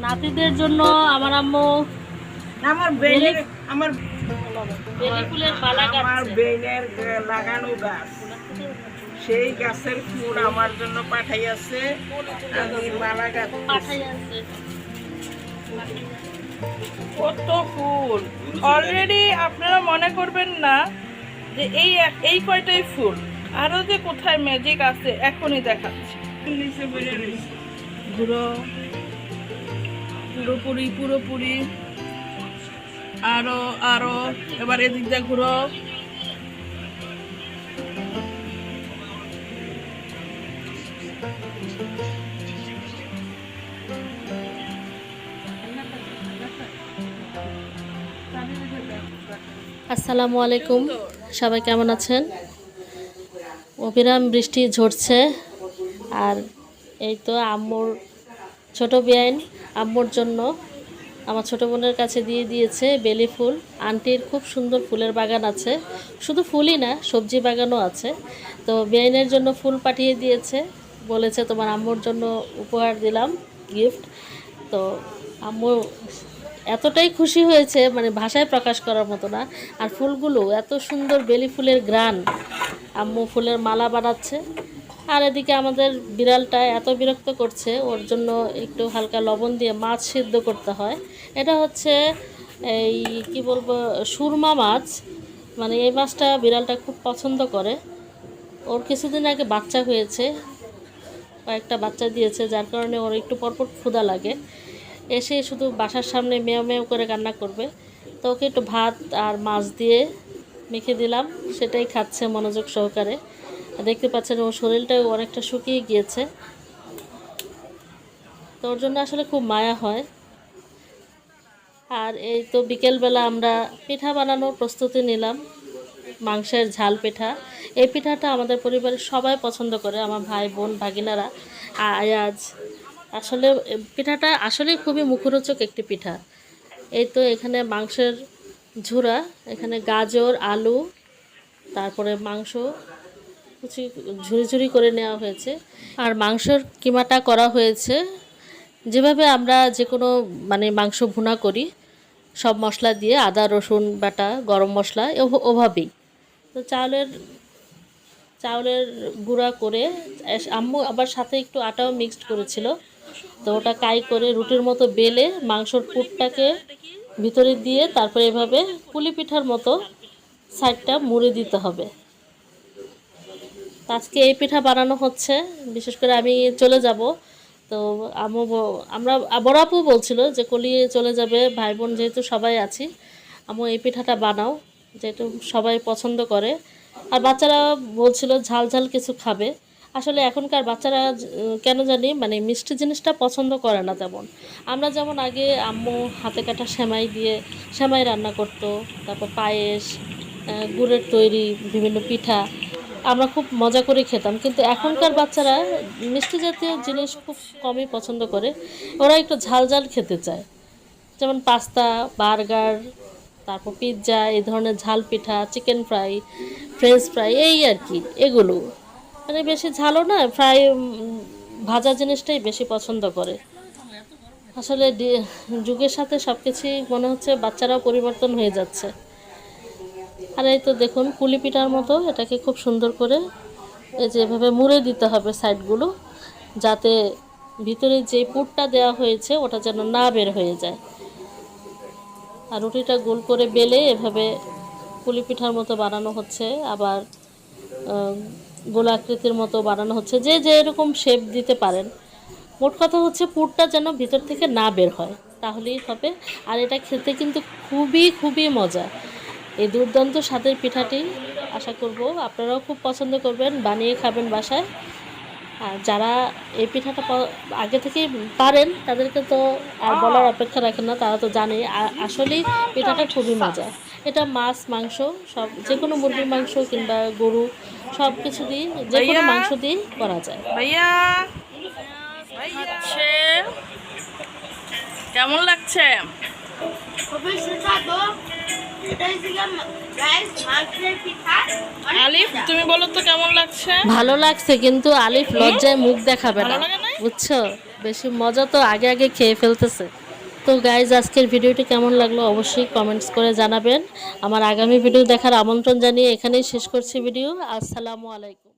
নাতিদের জন্য আমার আম্মু আমার বেলের আমার বেলি ফুলের মালা আমার গাঁথছে। বেলের লাগানো গাছ, সেই গাছের ফুল আমার জন্য পাঠাইয়াছে, আমি মালা গাঁথতেছি। পাঠাইয়াছে। কত ফুল অলরেডি, আপনারা মনে করবেন না যে এই কয়টাই ফুল, আরো যে কোথায় ম্যাজিক আছে এখনই দেখাচ্ছি। নিচে বেড়ে রয়েছে। ঘুরো, পুরোপুরি পুরোপুরি, আরো আরো, এবার এদিক দিয়ে ঘুরো। আসসালামু আলাইকুম, সবাই কেমন আছেন? অবিরাম বৃষ্টি ঝরছে, আর এই তো আম্মুর ছোট বেআইন আম্মুর জন্য আমার ছোট বোনের কাছে দিয়ে দিয়েছে বেলি ফুল। আন্টির খুব সুন্দর ফুলের বাগান আছে, শুধু ফুলই না সবজি বাগানও আছে। তো বেআইনের জন্য ফুল পাঠিয়ে দিয়েছে, বলেছে তোমার আম্মুর জন্য উপহার দিলাম, গিফট। তো আম্মু এতটাই খুশি হয়েছে, মানে ভাষায় প্রকাশ করার মতো না। আর ফুলগুলো এত সুন্দর, বেলি ফুলের ঘ্রাণ। আম্মু ফুলের মালা বানাচ্ছে, আর এদিকে আমাদের বিড়ালটা এত বিরক্ত করছে, ওর জন্য একটু হালকা লবণ দিয়ে মাছ সিদ্ধ করতে হয়। এটা হচ্ছে এই কি বলবো, সুরমা মাছ। মানে এই মাছটা বিড়ালটা খুব পছন্দ করে। ওর কিছুদিন আগে বাচ্চা হয়েছে, কয়েকটা বাচ্চা দিয়েছে, যার কারণে ওর একটু পরপর ক্ষুধা লাগে। এসে শুধু বাসার সামনে মেও মেও করে কান্না করবে। তো ওকে একটু ভাত আর মাছ দিয়ে মেখে দিলাম, সেটাই খাচ্ছে মনোযোগ সহকারে। দেখতে পাচ্ছেন ওর শরীরটাও অনেকটা শুকিয়ে গিয়েছে, তো ওর জন্য আসলে খুব মায়া হয়। আর এই তো বিকেলবেলা আমরা পিঠা বানানোর প্রস্তুতি নিলাম, মাংসের ঝাল পিঠা। এই পিঠাটা আমাদের পরিবারের সবাই পছন্দ করে, আমার ভাই বোন ভাগিনারা। আয়াজ আসলে পিঠাটা আসলেই খুবই মুখরোচক একটি পিঠা। এই তো এখানে মাংসের ঝুরা, এখানে গাজর, আলু, তারপরে মাংস কুচি ঝুরি ঝুরি করে নেওয়া হয়েছে। আর মাংসের কিমাটা করা হয়েছে যেভাবে আমরা যে কোনো মানে মাংস ভুনা করি, সব মশলা দিয়ে, আদা রসুন বাটা, গরম মশলা, ওভাবেই। তো চাউলের গুঁড়া করে আম্মু আবার সাথে একটু আটাও মিক্সড করেছিল। তো ওটা কাই করে রুটির মতো বেলে মাংসর পুরটাকে ভিতরে দিয়ে তারপরে এভাবে পুলি পিঠার মতো সাইডটা মুড়ে দিতে হবে। আজকে এই পিঠা বানানো হচ্ছে, বিশেষ করে আমি চলে যাব। তো আমরা বড় আপু বলছিল যে কলিয়ে চলে যাবে, ভাই বোন যেহেতু সবাই আছি, আম্মু এই পিঠাটা বানাও, যেহেতু সবাই পছন্দ করে। আর বাচ্চারা বলছিল ঝাল ঝাল কিছু খাবে। আসলে এখনকার বাচ্চারা কেন জানি মানে মিষ্টি জিনিসটা পছন্দ করে না তেমন। আমরা যেমন আগে আম্মু হাতে কাটা সেমাই দিয়ে সেমাই রান্না করতো, তারপর পায়েস, গুড়ের তৈরি বিভিন্ন পিঠা আমরা খুব মজা করে খেতাম। কিন্তু এখনকার বাচ্চারা মিষ্টি জাতীয় জিনিস খুব কমই পছন্দ করে, ওরা একটু ঝাল ঝাল খেতে চায়। যেমন পাস্তা, বার্গার, তারপর পিৎজা, এই ধরনের ঝাল পিঠা, চিকেন ফ্রাই, ফ্রেঞ্চ ফ্রাই, এই আর কি। এগুলো মানে বেশি ঝালও না, ফ্রাই ভাজা জিনিসটাই বেশি পছন্দ করে। আসলে যুগের সাথে সব কিছুই মনে হচ্ছে বাচ্চারাও পরিবর্তন হয়ে যাচ্ছে। আর এই তো দেখুন পুলি পিঠার মতো এটাকে খুব সুন্দর করে এই যে এভাবে মুড়ে দিতে হবে সাইডগুলো, যাতে ভিতরে যে পুরটা দেওয়া হয়েছে ওটা যেন না বের হয়ে যায়। আর রুটিটা গোল করে বেলে এভাবে পুলি পিঠার মতো বানানো হচ্ছে, আবার গোলাকৃতির মতো বানানো হচ্ছে, যে যে এরকম শেপ দিতে পারেন। মোট কথা হচ্ছে পুরটা যেন ভিতর থেকে না বের হয়, তাহলেই হবে। আর এটা খেতে কিন্তু খুবই খুবই মজা। এই দুর্দান্ত স্বাদের পিঠাটি আশা করব আপনারাও খুব পছন্দ করবেন, বানিয়ে খাবেন বাসায়। আর যারা এই পিঠাটা আগে থেকেই পারেন তাদেরকে তো আর বলার অপেক্ষা রাখেন না, তারা তো জানে আসলেই পিঠাটা খুবই মজা। এটা মাছ, মাংস, সব যে কোনো মুরগির মাংস কিংবা গরু, সব কিছু দিয়ে, যে কোনো মাংস দিয়ে করা যায়। ভাইয়া হচ্ছে কেমন লাগছে? আলিফ তুমি বলো তো কেমন লাগছে? ভালো লাগছে, কিন্তু আলিফ লজ্জায় মুখ দেখাবে না, ভালো লাগে না? বুঝছো? বেশি মজা তো আগে আগে খেয়ে ফেলতেছে। তো গাইজ আজকের ভিডিওটি কেমন লাগলো অবশ্যই কমেন্টস করে জানাবেন। আমার আগামী ভিডিও দেখার আমন্ত্রণ জানিয়ে এখানেই শেষ করছি ভিডিও। আসসালামু আলাইকুম।